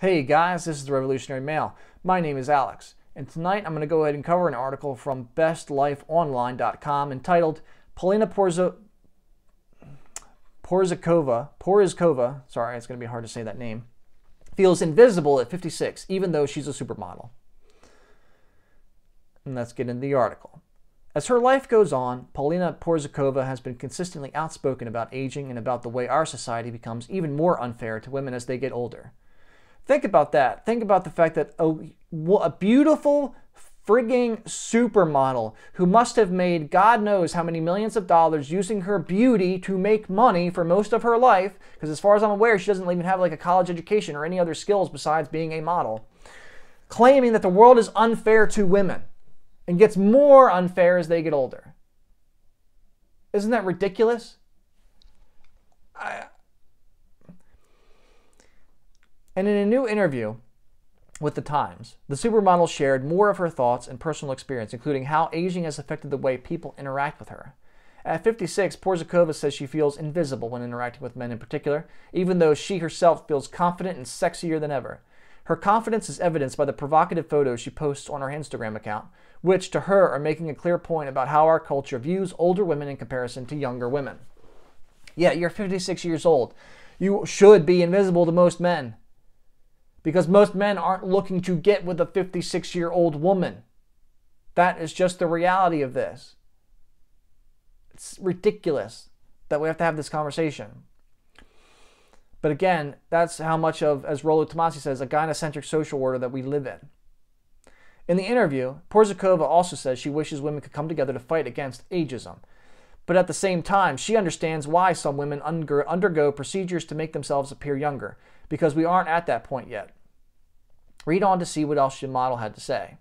Hey guys, this is the Revolutionary Male. My name is Alex, and tonight I'm going to go ahead and cover an article from bestlifeonline.com entitled Paulina Porizkova, sorry, it's going to be hard to say that name, feels invisible at 56, even though she's a supermodel. And let's get into the article. As her life goes on, Paulina Porizkova has been consistently outspoken about aging and about the way our society becomes even more unfair to women as they get older. Think about that. Think about the fact that a beautiful frigging supermodel who must have made God knows how many millions of dollars using her beauty to make money for most of her life, because as far as I'm aware, she doesn't even have like a college education or any other skills besides being a model, claiming that the world is unfair to women and gets more unfair as they get older. Isn't that ridiculous? And in a new interview with The Times, the supermodel shared more of her thoughts and personal experience, including how aging has affected the way people interact with her. At 56, Porizkova says she feels invisible when interacting with men in particular, even though she herself feels confident and sexier than ever. Her confidence is evidenced by the provocative photos she posts on her Instagram account, which to her are making a clear point about how our culture views older women in comparison to younger women. Yeah, you're 56 years old. You should be invisible to most men, because most men aren't looking to get with a 56-year-old woman. That is just the reality of this. It's ridiculous that we have to have this conversation. But again, that's how much of, as Rollo Tomassi says, a gynocentric social order that we live in. In the interview, Porizkova also says she wishes women could come together to fight against ageism. But at the same time, she understands why some women undergo procedures to make themselves appear younger, because we aren't at that point yet. Read on to see what else the model had to say.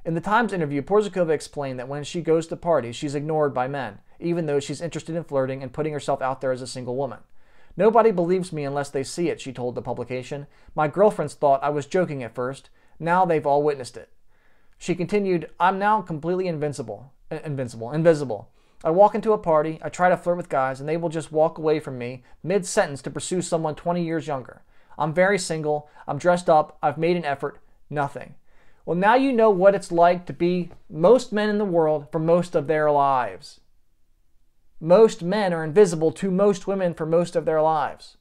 In the Times interview, Porizkova explained that when she goes to parties, she's ignored by men, even though she's interested in flirting and putting herself out there as a single woman. Nobody believes me unless they see it, she told the publication. My girlfriends thought I was joking at first. Now they've all witnessed it. She continued, I'm now completely invisible. I walk into a party, I try to flirt with guys, and they will just walk away from me mid-sentence to pursue someone 20 years younger. I'm very single, I'm dressed up, I've made an effort, nothing. Well, now you know what it's like to be most men in the world for most of their lives. Most men are invisible to most women for most of their lives.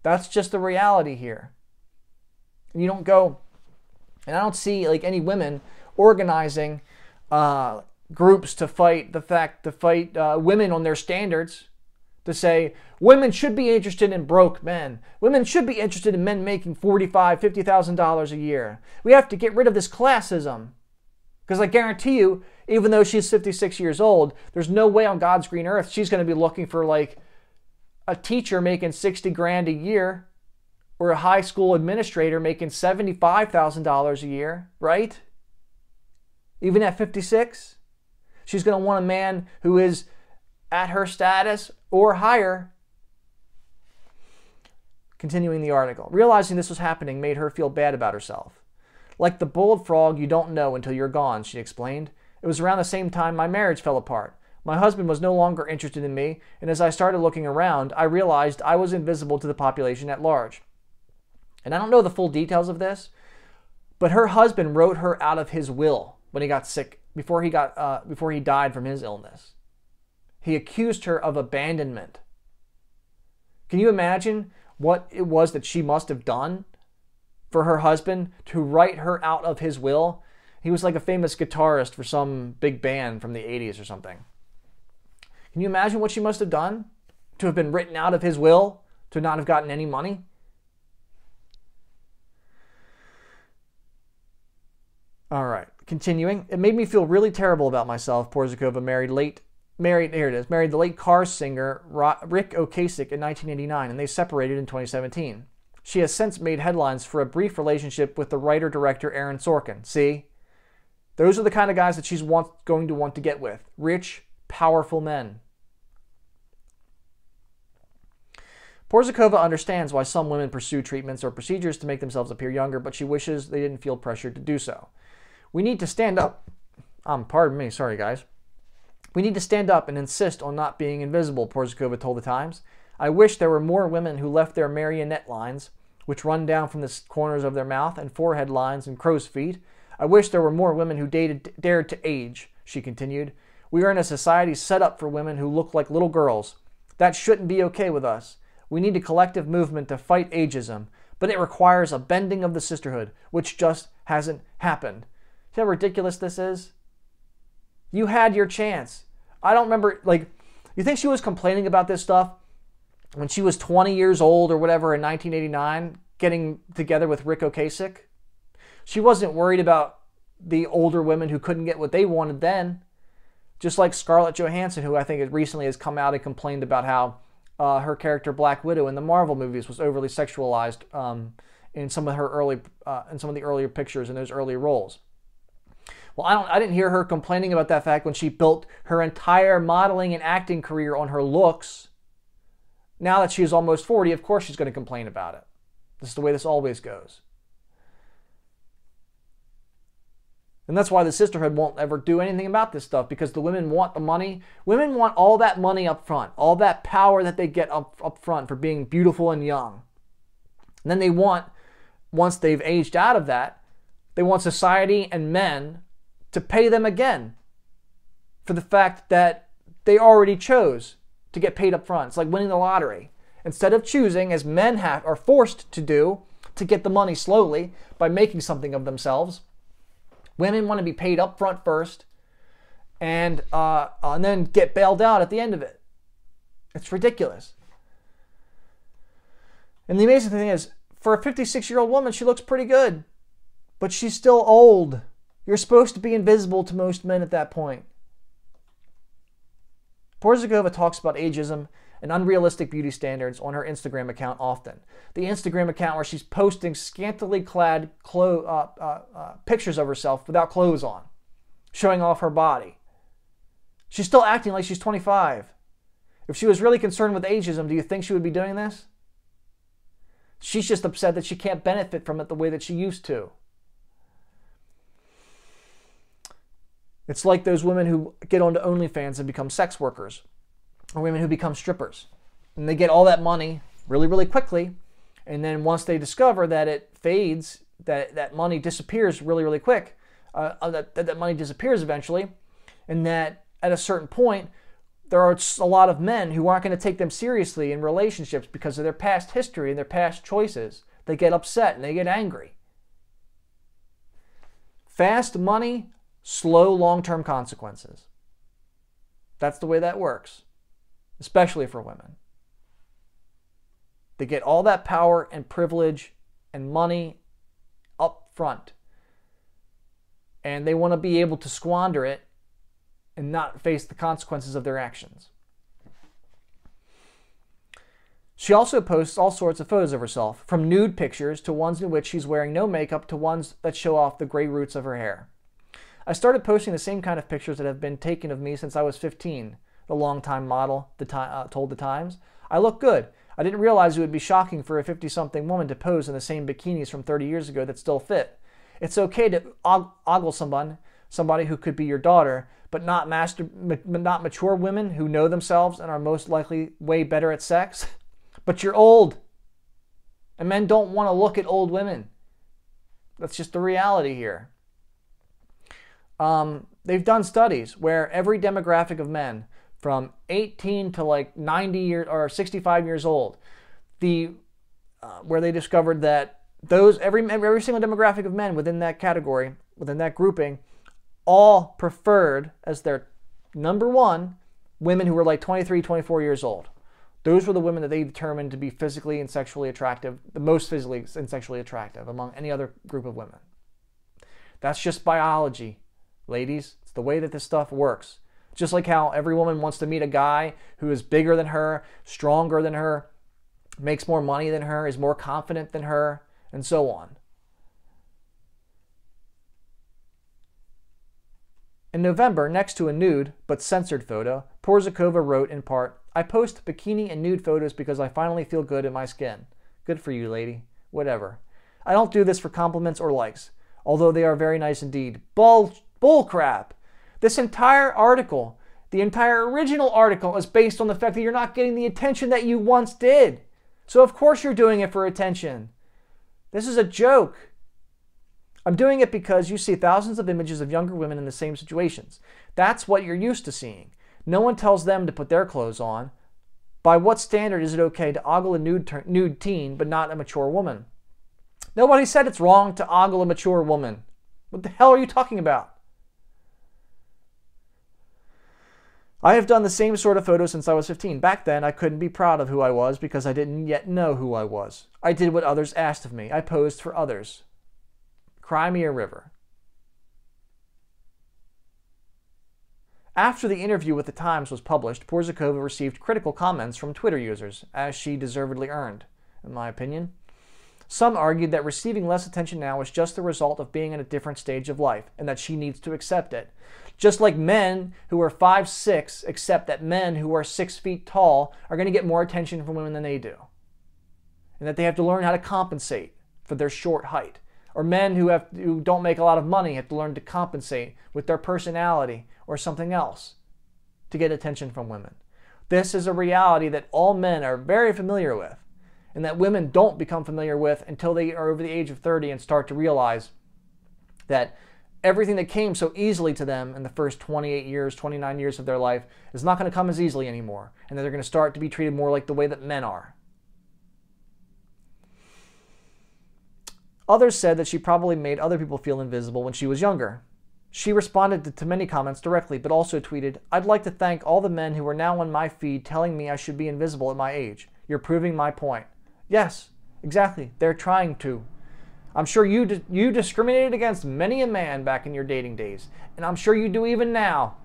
That's just the reality here. You don't go, and I don't see like any women organizing groups to fight women on their standards, to say women should be interested in broke men. Women should be interested in men making $45,000, $50,000 a year. We have to get rid of this classism. Because I guarantee you, even though she's 56 years old, there's no way on God's green earth she's going to be looking for like a teacher making 60 grand a year or a high school administrator making $75,000 a year, right? Even at 56? She's going to want a man who is at her status or higher. Continuing the article. Realizing this was happening made her feel bad about herself. Like the bullfrog you don't know until you're gone, she explained. It was around the same time my marriage fell apart. My husband was no longer interested in me, and as I started looking around, I realized I was invisible to the population at large. And I don't know the full details of this, but her husband wrote her out of his will when he got sick, before he died from his illness. He accused her of abandonment. Can you imagine what it was that she must have done for her husband to write her out of his will? He was like a famous guitarist for some big band from the 80s or something. Can you imagine what she must have done to have been written out of his will, to not have gotten any money? All right, continuing. It made me feel really terrible about myself. Porizkova married the late Cars singer Rick Ocasek in 1989, and they separated in 2017. She has since made headlines for a brief relationship with the writer-director Aaron Sorkin. See? Those are the kind of guys that she's going to want to get with. Rich, powerful men. Porizkova understands why some women pursue treatments or procedures to make themselves appear younger, but she wishes they didn't feel pressured to do so. We need to stand up. Pardon me, sorry guys. We need to stand up and insist on not being invisible, Porizkova told The Times. I wish there were more women who left their marionette lines which run down from the corners of their mouth, and forehead lines and crow's feet. I wish there were more women who dared to age, she continued. We are in a society set up for women who look like little girls. That shouldn't be okay with us. We need a collective movement to fight ageism, but it requires a bending of the sisterhood, which just hasn't happened. See how ridiculous this is? You had your chance. I don't remember, like, you think she was complaining about this stuff when she was 20 years old or whatever in 1989, getting together with Rick Ocasek? She wasn't worried about the older women who couldn't get what they wanted then. Just like Scarlett Johansson, who I think recently has come out and complained about how her character Black Widow in the Marvel movies was overly sexualized in some of the earlier pictures in those early roles. Well, I didn't hear her complaining about that fact when she built her entire modeling and acting career on her looks. Now that she is almost 40, of course she's going to complain about it. This is the way this always goes. And that's why the sisterhood won't ever do anything about this stuff, because the women want the money. Women want all that money up front, all that power that they get up front for being beautiful and young. And then they want, once they've aged out of that, they want society and men to pay them again for the fact that they already chose to get paid up front. It's like winning the lottery. Instead of choosing, as men are forced to do, to get the money slowly by making something of themselves, women want to be paid up front first and then get bailed out at the end of it. It's ridiculous. And the amazing thing is, for a 56-year-old woman, she looks pretty good. But she's still old. You're supposed to be invisible to most men at that point. Porizkova talks about ageism and unrealistic beauty standards on her Instagram account often. The Instagram account where she's posting scantily clad pictures of herself without clothes on, showing off her body. She's still acting like she's 25. If she was really concerned with ageism, do you think she would be doing this? She's just upset that she can't benefit from it the way that she used to. It's like those women who get onto OnlyFans and become sex workers, or women who become strippers. And they get all that money really, really quickly, and then once they discover that it fades, that money disappears really, really quick, that money disappears eventually, and that at a certain point, there are a lot of men who aren't going to take them seriously in relationships because of their past history and their past choices. They get upset and they get angry. Fast money, slow long-term consequences. That's the way that works, especially for women. They get all that power and privilege and money up front, and they want to be able to squander it and not face the consequences of their actions. She also posts all sorts of photos of herself, from nude pictures to ones in which she's wearing no makeup to ones that show off the gray roots of her hair. I started posting the same kind of pictures that have been taken of me since I was 15, the longtime model told The Times. I look good. I didn't realize it would be shocking for a 50-something woman to pose in the same bikinis from 30 years ago that still fit. It's okay to ogle somebody who could be your daughter, but not mature women who know themselves and are most likely way better at sex. But you're old, and men don't want to look at old women. That's just the reality here. They've done studies where every demographic of men from 18 to like 90 years or 65 years old, where they discovered that every single demographic of men within that category, within that grouping, all preferred as their number one women who were like 23, 24 years old. Those were the women that they determined to be physically and sexually attractive, the most physically and sexually attractive among any other group of women. That's just biology, ladies. It's the way that this stuff works. Just like how every woman wants to meet a guy who is bigger than her, stronger than her, makes more money than her, is more confident than her, and so on. In November, next to a nude but censored photo, Porizkova wrote in part, "I post bikini and nude photos because I finally feel good in my skin." Good for you, lady. Whatever. "I don't do this for compliments or likes, although they are very nice indeed." Bull crap. This entire article, the entire original article, is based on the fact that you're not getting the attention that you once did. So of course you're doing it for attention. This is a joke. I'm doing it because you see thousands of images of younger women in the same situations. That's what you're used to seeing. No one tells them to put their clothes on. By what standard is it okay to ogle a nude teen but not a mature woman? Nobody said it's wrong to ogle a mature woman. What the hell are you talking about? I have done the same sort of photos since I was 15. Back then, I couldn't be proud of who I was because I didn't yet know who I was. I did what others asked of me. I posed for others. Cry me a river. After the interview with The Times was published, Porizkova received critical comments from Twitter users, as she deservedly earned, in my opinion. Some argued that receiving less attention now is just the result of being in a different stage of life, and that she needs to accept it. Just like men who are 5'6" accept that men who are 6 feet tall are going to get more attention from women than they do. And that they have to learn how to compensate for their short height. Or men who don't make a lot of money have to learn to compensate with their personality or something else to get attention from women. This is a reality that all men are very familiar with, and that women don't become familiar with until they are over the age of 30 and start to realize that everything that came so easily to them in the first 28 years, 29 years of their life is not going to come as easily anymore, and that they're going to start to be treated more like the way that men are. Others said that she probably made other people feel invisible when she was younger. She responded to many comments directly, but also tweeted, "I'd like to thank all the men who are now on my feed telling me I should be invisible at my age. You're proving my point." Yes, exactly. They're trying to. I'm sure you discriminated against many a man back in your dating days, and I'm sure you do even now.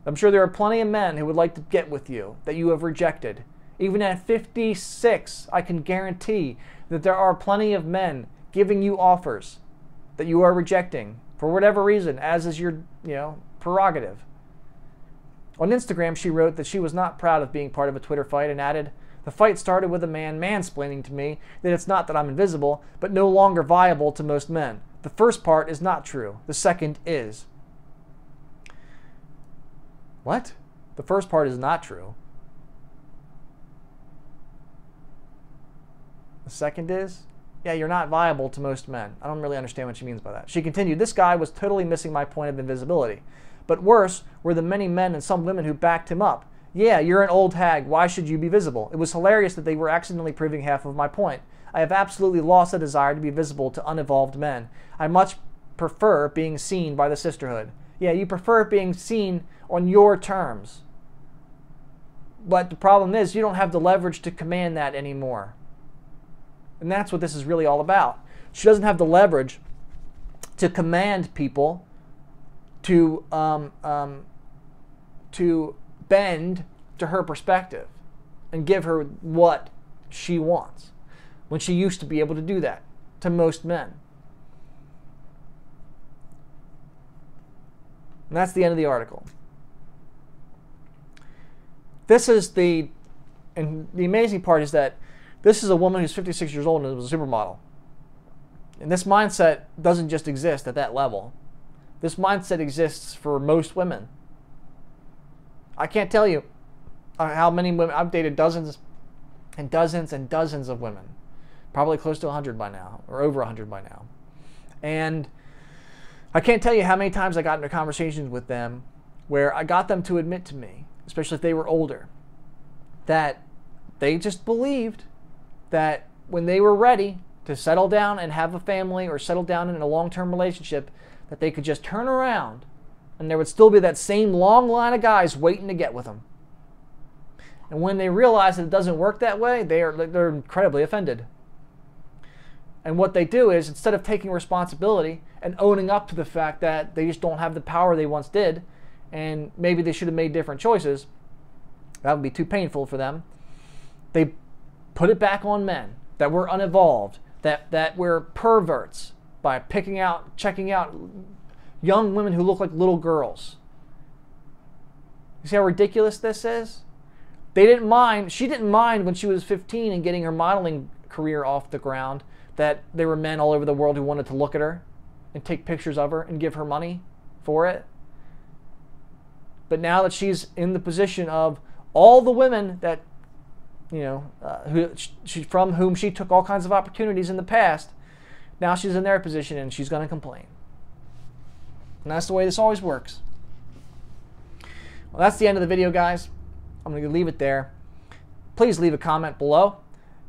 I'm sure there are plenty of men who would like to get with you that you have rejected. Even at 56, I can guarantee that there are plenty of men giving you offers that you are rejecting for whatever reason, as is your, prerogative. On Instagram, she wrote that she was not proud of being part of a Twitter fight and added, "The fight started with a man mansplaining to me that it's not that I'm invisible, but no longer viable to most men. The first part is not true. The second is." What? The first part is not true. The second is? Yeah, you're not viable to most men. I don't really understand what she means by that. She continued, "This guy was totally missing my point of invisibility. But worse were the many men and some women who backed him up. Yeah, you're an old hag. Why should you be visible? It was hilarious that they were accidentally proving half of my point. I have absolutely lost the desire to be visible to unevolved men. I much prefer being seen by the sisterhood." Yeah, you prefer being seen on your terms. But the problem is you don't have the leverage to command that anymore. And that's what this is really all about. She doesn't have the leverage to command people to bend to her perspective and give her what she wants, when she used to be able to do that to most men. And that's the end of the article. And the amazing part is that this is a woman who's 56 years old and was a supermodel. And this mindset doesn't just exist at that level. This mindset exists for most women. I can't tell you how many women. I've dated dozens and dozens and dozens of women. Probably close to 100 by now, or over 100 by now. And I can't tell you how many times I got into conversations with them where I got them to admit to me, especially if they were older, that they just believed that when they were ready to settle down and have a family or settle down in a long-term relationship, that they could just turn around and there would still be that same long line of guys waiting to get with them. And when they realize that it doesn't work that way, they're incredibly offended. And what they do is, instead of taking responsibility and owning up to the fact that they just don't have the power they once did, and maybe they should have made different choices, that would be too painful for them, they put it back on men, that we're unevolved, that we're perverts by checking out young women who look like little girls. You see how ridiculous this is? They didn't mind, she didn't mind when she was 15 and getting her modeling career off the ground, that there were men all over the world who wanted to look at her and take pictures of her and give her money for it. But now that she's in the position of all the women that from whom she took all kinds of opportunities in the past. Now she's in their position and she's going to complain. And that's the way this always works. Well, that's the end of the video, guys. I'm going to leave it there. Please leave a comment below.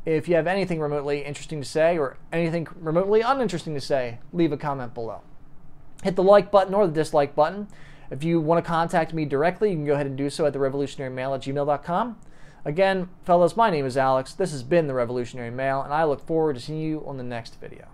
If you have anything remotely interesting to say or anything remotely uninteresting to say, leave a comment below. Hit the like button or the dislike button. If you want to contact me directly, you can go ahead and do so at therevolutionarymail@gmail.com. Again, fellas, my name is Alex. This has been The Revolutionary Mail, and I look forward to seeing you on the next video.